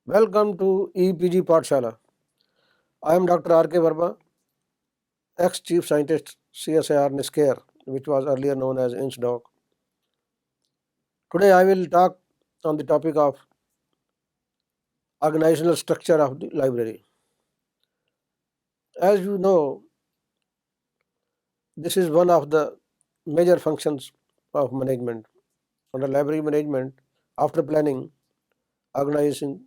Welcome to EPG Pathshala. I am Dr. R.K. Verma, ex-Chief Scientist CSIR NISCARE, which was earlier known as INSDOC. Today I will talk on the topic of organizational structure of the library. As you know, this is one of the major functions of management. Under library management, after planning, organizing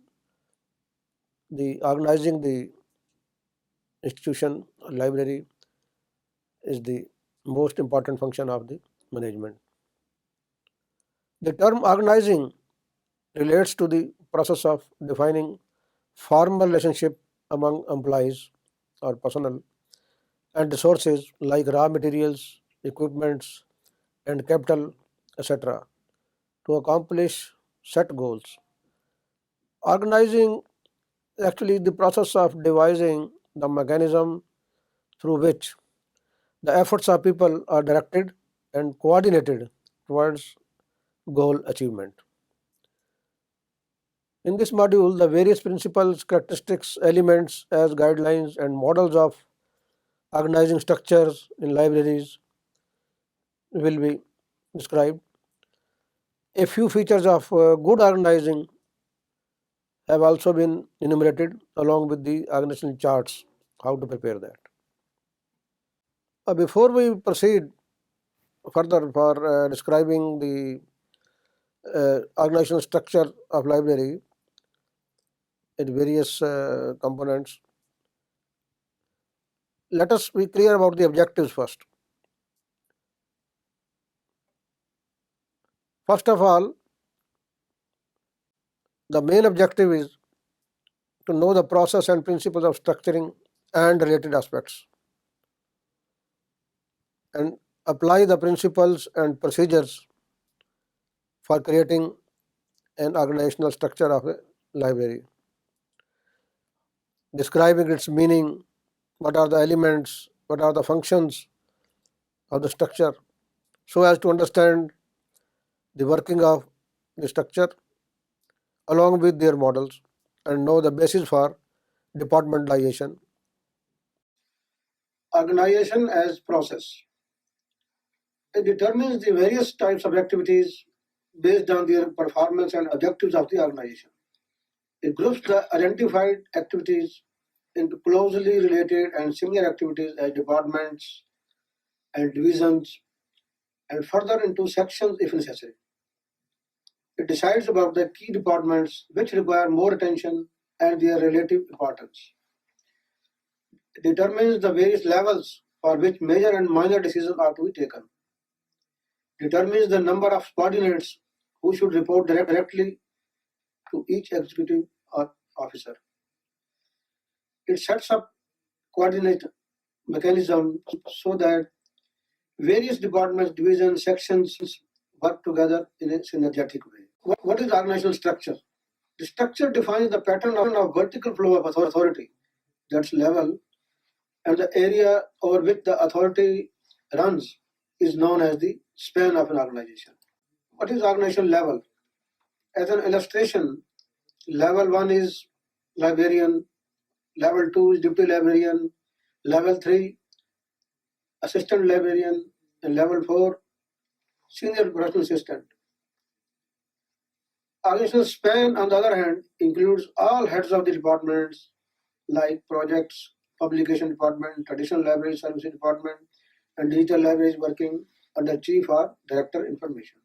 the institution library is the most important function of the management. The term organizing relates to the process of defining formal relationship among employees or personnel and resources like raw materials, equipments, and capital, etc., to accomplish set goals. Organizing actually the process of devising the mechanism through which the efforts of people are directed and coordinated towards goal achievement. In this module, the various principles, characteristics, elements as guidelines and models of organizing structures in libraries will be described. A few features of good organizing have also been enumerated along with the organizational charts, how to prepare that. Before we proceed further for describing the organizational structure of library in various components, let us be clear about the objectives first. First of all, the main objective is to know the process and principles of structuring and related aspects and apply the principles and procedures for creating an organizational structure of a library, describing its meaning, what are the elements, what are the functions of the structure, so as to understand the working of the structure along with their models and know the basis for departmentalization. Organization as process. It determines the various types of activities based on their performance and objectives of the organization. It groups the identified activities into closely related and similar activities as departments and divisions, and further into sections if necessary. It decides about the key departments which require more attention and their relative importance. It determines the various levels for which major and minor decisions are to be taken. Determines the number of subordinates who should report directly to each executive or officer. It sets up coordinate mechanism so that various departments, divisions, sections work together in a synergetic way. What is organizational structure? The structure defines the pattern of vertical flow of authority, that's level, and the area over which the authority runs is known as the span of an organization. What is organizational level? As an illustration, level 1 is librarian, level 2 is deputy librarian, level 3 assistant librarian, and level 4 senior professional assistant. Organizational span, on the other hand, includes all heads of the departments like projects, publication department, traditional library services department, and digital libraries working under chief or director information.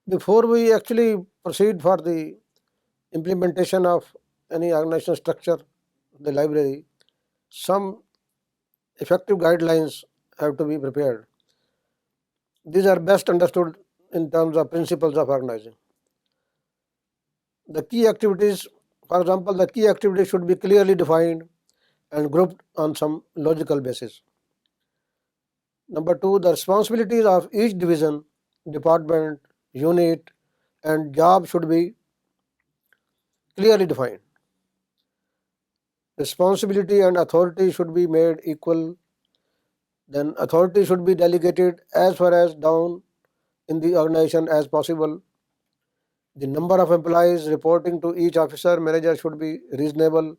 Before we actually proceed for the implementation of any organizational structure, the library, some effective guidelines have to be prepared. These are best understood in terms of principles of organizing. The key activities, for example, the key activities should be clearly defined and grouped on some logical basis. Number 2, the responsibilities of each division, department, unit, and job should be clearly defined. Responsibility and authority should be made equal. Then authority should be delegated as far as down in the organization as possible. The number of employees reporting to each officer manager should be reasonable.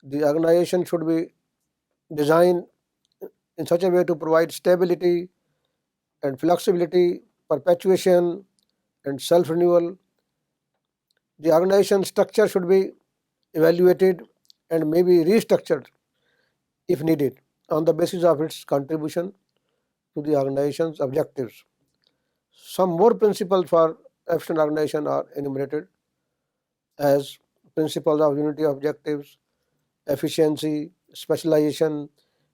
The organization should be designed in such a way to provide stability and flexibility, perpetuation, and self renewal. The organization structure should be evaluated and may be restructured if needed on the basis of its contribution to the organization's objectives. Some more principles for efficient organization are enumerated as principles of unity of objectives, efficiency, specialization,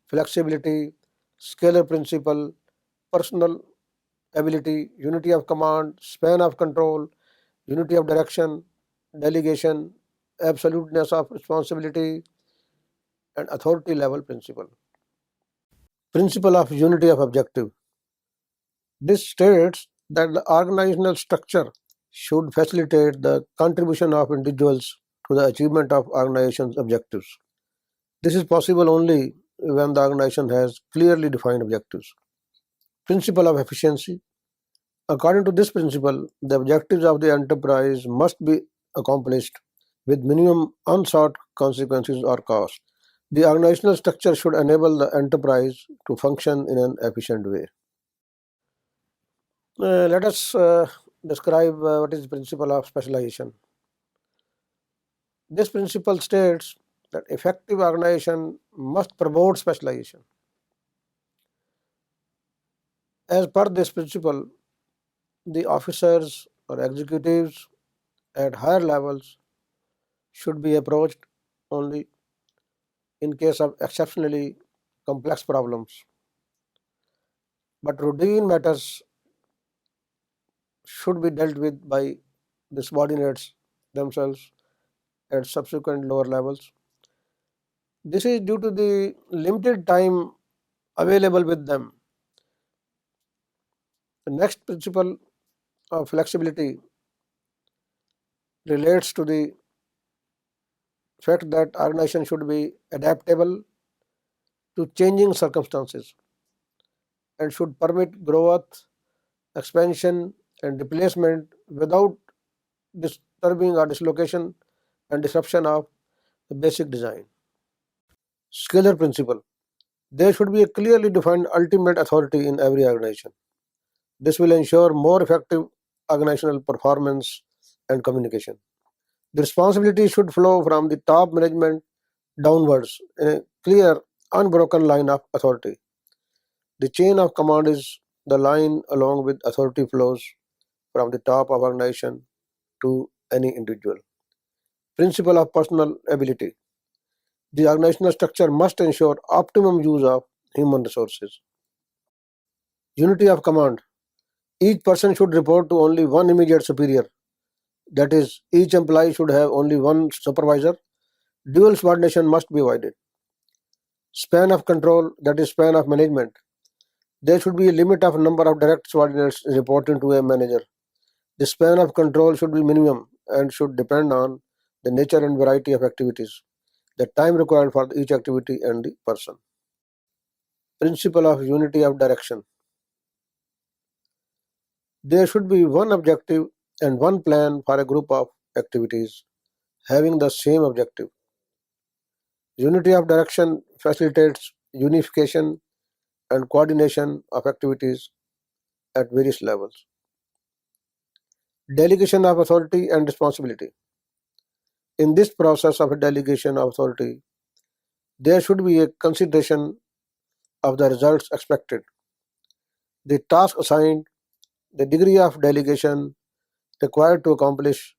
flexibility, scalar principle, personal ability, unity of command, span of control, unity of direction, delegation, absoluteness of responsibility, and authority level principle. Principle of unity of objective. This states that the organizational structure should facilitate the contribution of individuals to the achievement of organization's objectives. This is possible only when the organization has clearly defined objectives. Principle of efficiency. According to this principle, the objectives of the enterprise must be accomplished with minimum unsought consequences or cost. The organizational structure should enable the enterprise to function in an efficient way. Let us describe what is the principle of specialization. This principle states that effective organization must promote specialization. As per this principle, the officers or executives at higher levels should be approached only in case of exceptionally complex problems. But routine matters should be dealt with by the subordinates themselves at subsequent lower levels. This is due to the limited time available with them. The next principle of flexibility relates to the fact that organization should be adaptable to changing circumstances and should permit growth, expansion, and replacement without disturbing or dislocation and disruption of the basic design. Scalar principle. There should be a clearly defined ultimate authority in every organization. This will ensure more effective organizational performance and communication. The responsibility should flow from the top management downwards in a clear, unbroken line of authority. The chain of command is the line along which authority flows from the top of organization to any individual. Principle of personal ability. The organizational structure must ensure optimum use of human resources. Unity of command. Each person should report to only one immediate superior. That is, each employee should have only one supervisor. Dual subordination must be avoided. Span of control, that is span of management. There should be a limit of number of direct subordinates reporting to a manager. The span of control should be minimum and should depend on the nature and variety of activities, the time required for each activity and the person. Principle of unity of direction. There should be one objective and one plan for a group of activities having the same objective. Unity of direction facilitates unification and coordination of activities at various levels. Delegation of authority and responsibility. In this process of a delegation of authority, there should be a consideration of the results expected, the task assigned, the degree of delegation required to accomplish,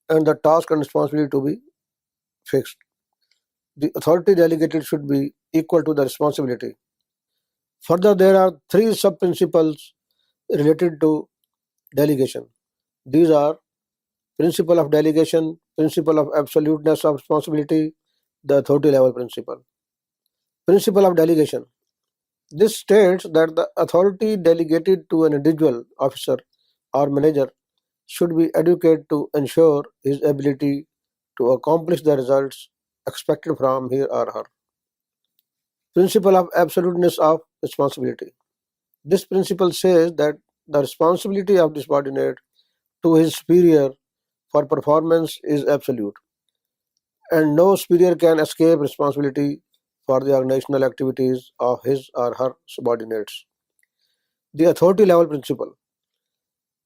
and the task and responsibility to be fixed. The authority delegated should be equal to the responsibility. Further, there are three sub-principles related to delegation. These are principle of delegation, principle of absoluteness of responsibility, the authority level principle. Principle of delegation. This states that the authority delegated to an individual officer or manager should be adequate to ensure his ability to accomplish the results expected from him or her. Principle of absoluteness of responsibility. This principle says that the responsibility of the subordinate to his superior for performance is absolute, and no superior can escape responsibility for the organizational activities of his or her subordinates. The authority level principle.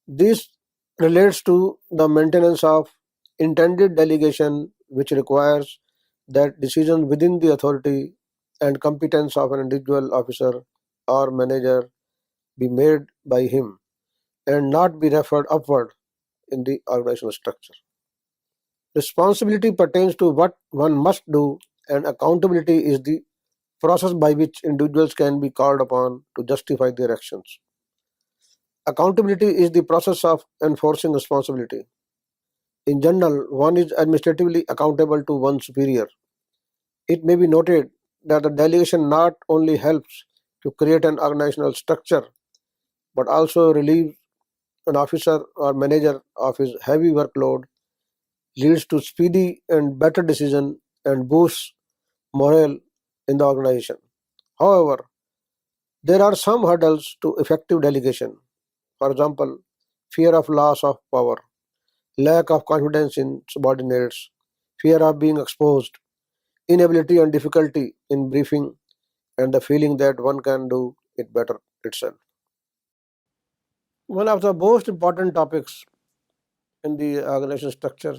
This relates to the maintenance of intended delegation, which requires that decisions within the authority and competence of an individual officer or manager be made by him and not be referred upward in the organizational structure. Responsibility pertains to what one must do, and accountability is the process by which individuals can be called upon to justify their actions. Accountability is the process of enforcing responsibility. In general, one is administratively accountable to one's superior. It may be noted that the delegation not only helps to create an organizational structure but also relieves an officer or manager of his heavy workload, leads to speedy and better decision, and boosts morale in the organization. However, there are some hurdles to effective delegation. For example, fear of loss of power, lack of confidence in subordinates, fear of being exposed, inability and difficulty in briefing, and the feeling that one can do it better itself. One of the most important topics in the organization structure,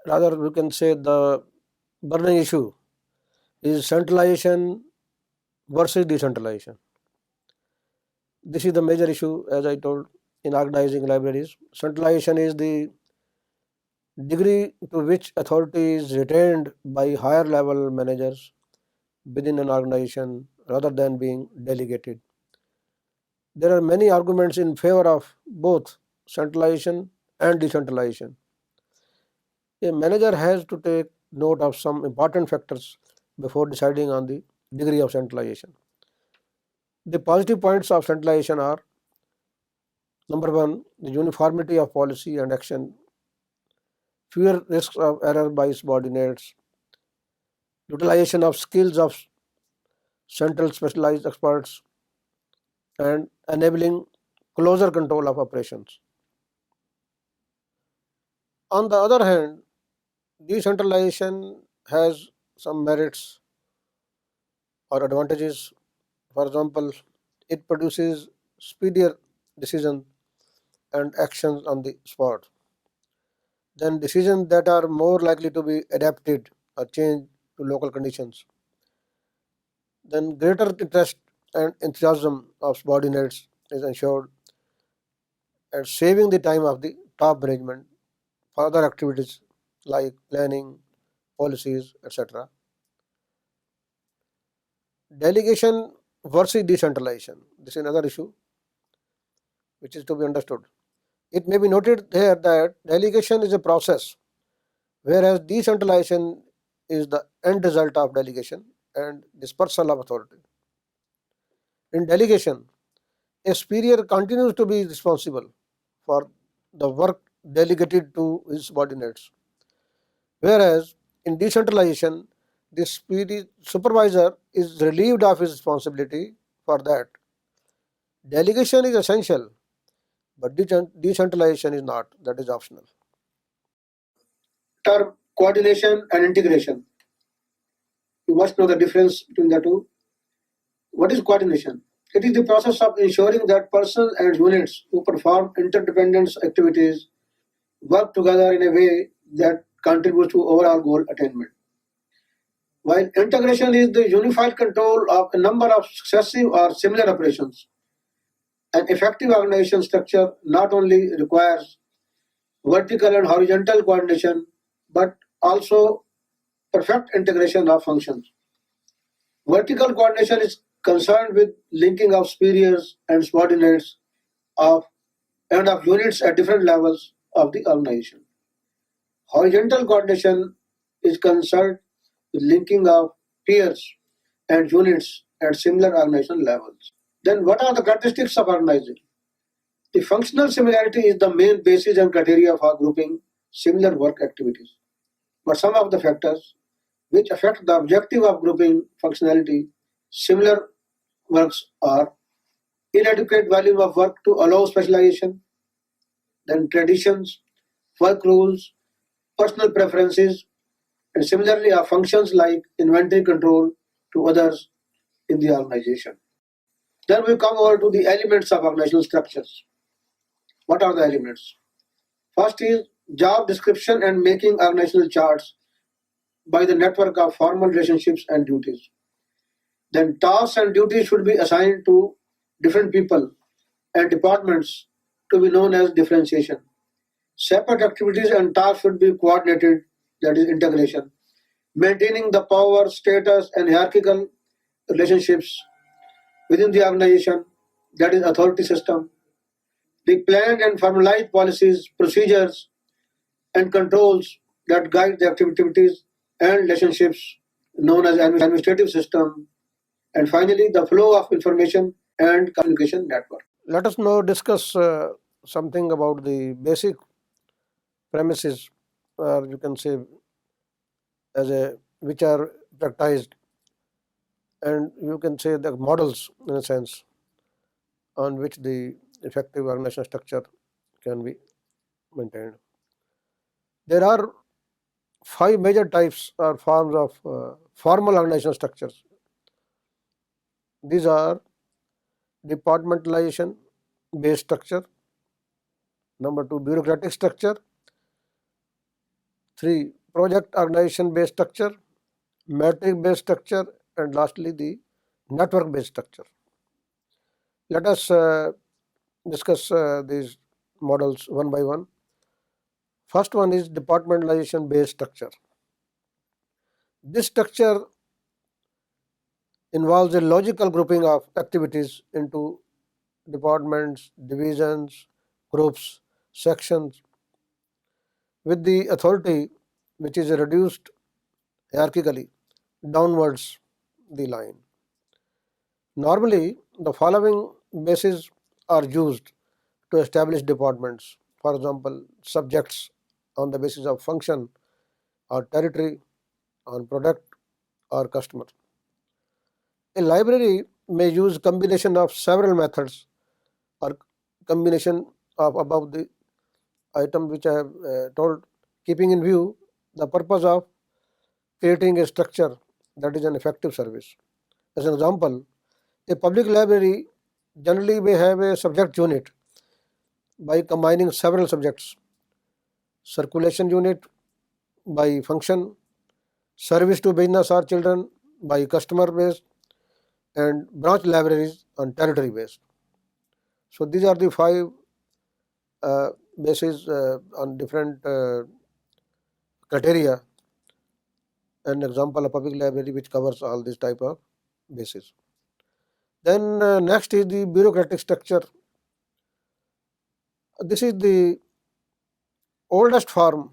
rather we can say the burning issue, is centralization versus decentralization. This is the major issue, as I told, in organizing libraries. Centralization is the degree to which authority is retained by higher level managers within an organization rather than being delegated. There are many arguments in favor of both centralization and decentralization. A manager has to take note of some important factors before deciding on the degree of centralization. The positive points of centralization are: number one, the uniformity of policy and action, fewer risks of error by subordinates, utilization of skills of central specialized experts, and enabling closer control of operations. On the other hand, decentralization has some merits or advantages. For example, it produces speedier decisions and actions on the spot. Then decisions that are more likely to be adapted or changed to local conditions. Then greater interest and enthusiasm of subordinates is ensured, and saving the time of the top management for other activities like planning, policies, etc. Delegation versus decentralization. This is another issue which is to be understood. It may be noted here that delegation is a process, whereas decentralization is the end result of delegation and dispersal of authority. In delegation, a superior continues to be responsible for the work delegated to his subordinates, whereas in decentralization, the supervisor is relieved of his responsibility for that. Delegation is essential, but decentralization is not, that is optional. Term coordination and integration. You must know the difference between the two. What is coordination? It is the process of ensuring that persons and units who perform interdependent activities work together in a way that contributes to overall goal attainment. While integration is the unified control of a number of successive or similar operations, an effective organization structure not only requires vertical and horizontal coordination but also perfect integration of functions. Vertical coordination is concerned with linking of superiors and subordinates of and of units at different levels of the organization. Horizontal coordination is concerned with linking of peers and units at similar organizational levels. Then what are the characteristics of organizing? The functional similarity is the main basis and criteria for grouping similar work activities. But some of the factors which affect the objective of grouping functionality similar works are inadequate volume of work to allow specialization, then traditions, work rules, personal preferences, and similarly are functions like inventory control to others in the organization. Then we come over to the elements of organizational structures. What are the elements? First is job description and making organizational charts by the network of formal relationships and duties. Then tasks and duties should be assigned to different people and departments to be known as differentiation. Separate activities and tasks should be coordinated, that is integration. Maintaining the power, status, and hierarchical relationships within the organization, that is authority system. The planned and formalized policies, procedures, and controls that guide the activities and relationships known as administrative system. And finally, the flow of information and communication network. Let us now discuss something about the basic premises, or you can say as a which are practiced, and you can say the models in a sense on which the effective organizational structure can be maintained. There are five major types or forms of formal organizational structures. These are departmentalization based structure, number two, bureaucratic structure, three, project organization based structure, metric based structure, and lastly the network based structure. Let us discuss these models one by one. First one is departmentalization based structure. This structure involves a logical grouping of activities into departments, divisions, groups, sections, with the authority which is reduced hierarchically downwards the line. Normally, the following bases are used to establish departments. For example, subjects on the basis of function or territory, on product or customer. A library may use combination of several methods or combination of above the item which I have told, keeping in view the purpose of creating a structure that is an effective service. As an example, a public library generally may have a subject unit by combining several subjects, circulation unit by function, service to business or children by customer based, and branch libraries on territory based. So these are the five bases on different criteria. An example of public library which covers all these type of bases. Then next is the bureaucratic structure. This is the oldest form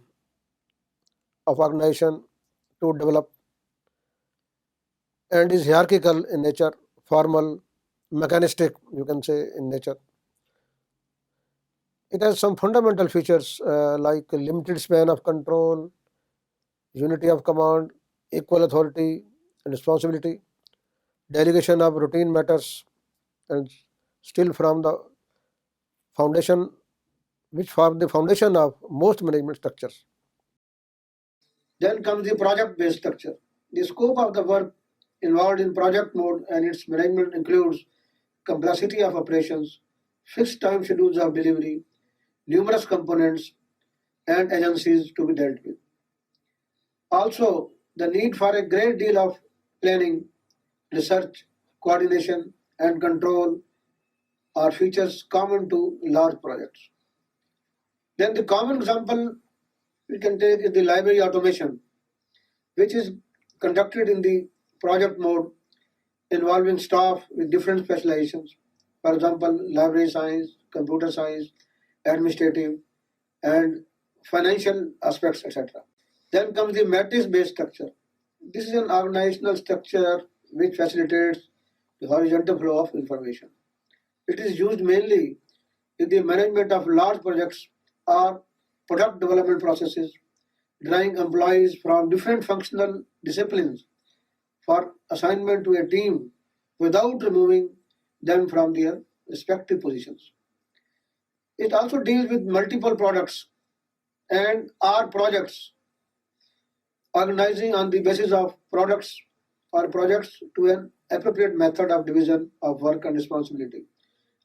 of organization to develop and is hierarchical in nature, formal, mechanistic, you can say, in nature. It has some fundamental features like limited span of control, unity of command, equal authority and responsibility, delegation of routine matters, and still from the foundation, which form the foundation of most management structures. Then comes the project-based structure. The scope of the work involved in project mode and its management includes complexity of operations, fixed time schedules of delivery, numerous components and agencies to be dealt with. Also, the need for a great deal of planning, research, coordination, and control are features common to large projects. Then the common example we can take is the library automation, which is conducted in the project mode involving staff with different specializations. For example, library science, computer science, administrative, and financial aspects, etc. Then comes the matrix-based structure. This is an organizational structure which facilitates the horizontal flow of information. It is used mainly in the management of large projects or product development processes, drawing employees from different functional disciplines for assignment to a team without removing them from their respective positions. It also deals with multiple products and our projects, organizing on the basis of products or projects to an appropriate method of division of work and responsibility.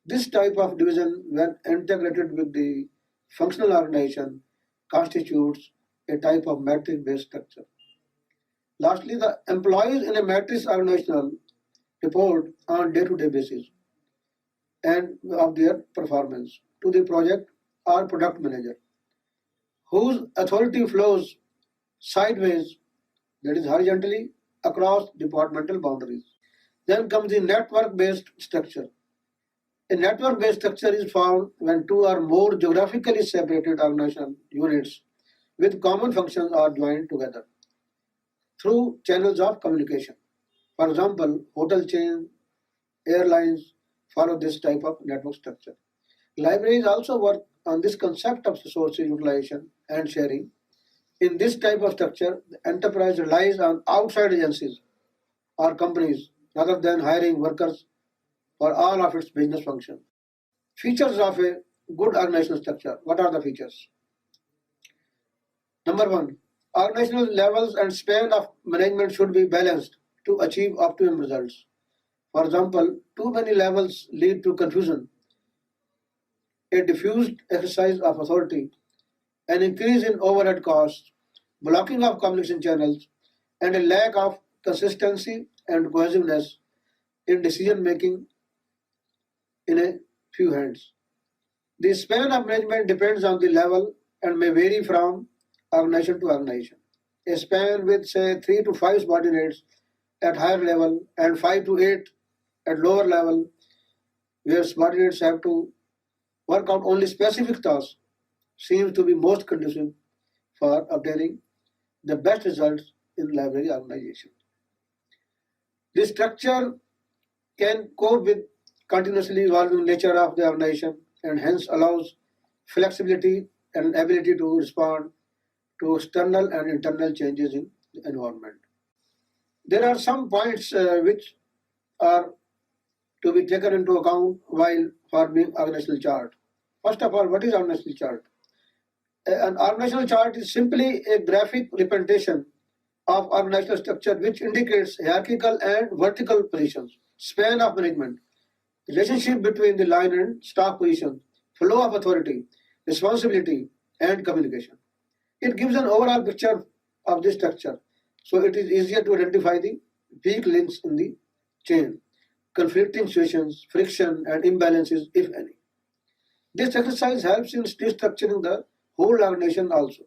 This type of division, when integrated with the functional organization, constitutes a type of matrix-based structure. Lastly, the employees in a matrix organization report on day-to-day basis and of their performance to the project or product manager, whose authority flows sideways, that is horizontally, across departmental boundaries. Then comes the network-based structure. A network-based structure is found when two or more geographically separated organizational units with common functions are joined together through channels of communication. For example, hotel chains, airlines follow this type of network structure. Libraries also work on this concept of resource utilization and sharing. In this type of structure, the enterprise relies on outside agencies or companies rather than hiring workers for all of its business functions. Features of a good organizational structure. What are the features? Number one, organizational levels and span of management should be balanced to achieve optimum results. For example, too many levels lead to confusion, a diffused exercise of authority, an increase in overhead costs, blocking of communication channels, and a lack of consistency and cohesiveness in decision making in a few hands. The span of management depends on the level and may vary from organization to organization. A span with, say, 3 to 5 subordinates at higher level and 5 to 8 at lower level, where subordinates have to work out only specific tasks, seems to be most conducive for obtaining the best results in library organization. This structure can cope with continuously evolving nature of the organization and hence allows flexibility and ability to respond to external and internal changes in the environment. There are some points which are to be taken into account while forming organizational chart. First of all, what is organizational chart? An organizational chart is simply a graphic representation of organizational structure which indicates hierarchical and vertical positions, span of management, relationship between the line and staff position, flow of authority, responsibility, and communication. It gives an overall picture of the structure, so it is easier to identify the weak links in the chain, conflicting situations, friction, and imbalances, if any. This exercise helps in restructuring the whole organization also.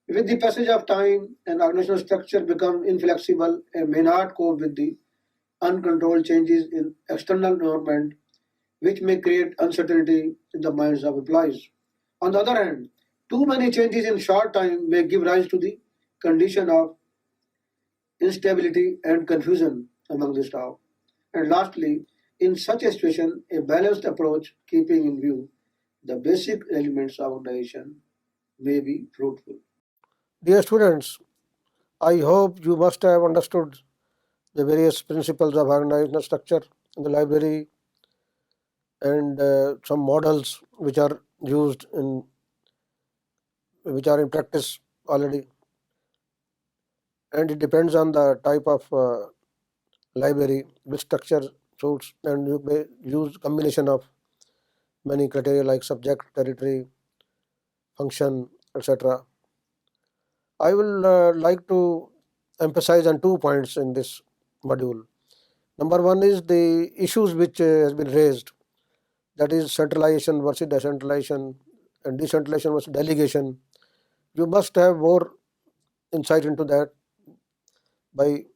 With the passage of time, an organizational structure becomes inflexible and may not cope with the uncontrolled changes in external environment, which may create uncertainty in the minds of employees. On the other hand, too many changes in short time may give rise to the condition of instability and confusion among the staff. And lastly, in such a situation, a balanced approach keeping in view the basic elements of organization may be fruitful. Dear students, I hope you must have understood the various principles of organizational structure in the library and some models which are in practice already, and it depends on the type of library which structure suits, and you may use combination of many criteria like subject, territory, function, etc. I will like to emphasize on 2 points in this module. Number one is the issues which has been raised, that is centralization versus decentralization and decentralization versus delegation. You must have more insight into that by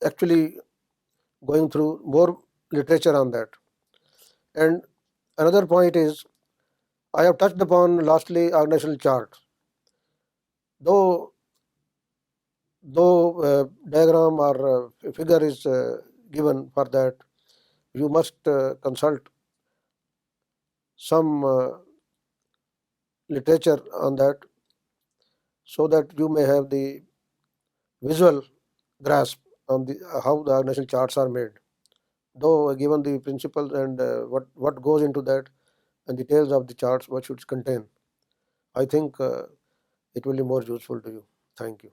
actually going through more literature on that. And another point is, I have touched upon lastly organizational chart. Though diagram or figure is given for that, you must consult some literature on that so that you may have the visual grasp on the how the organizational charts are made. though given the principles and what goes into that and details of the charts, what should contain, I think it will be more useful to you. Thank you.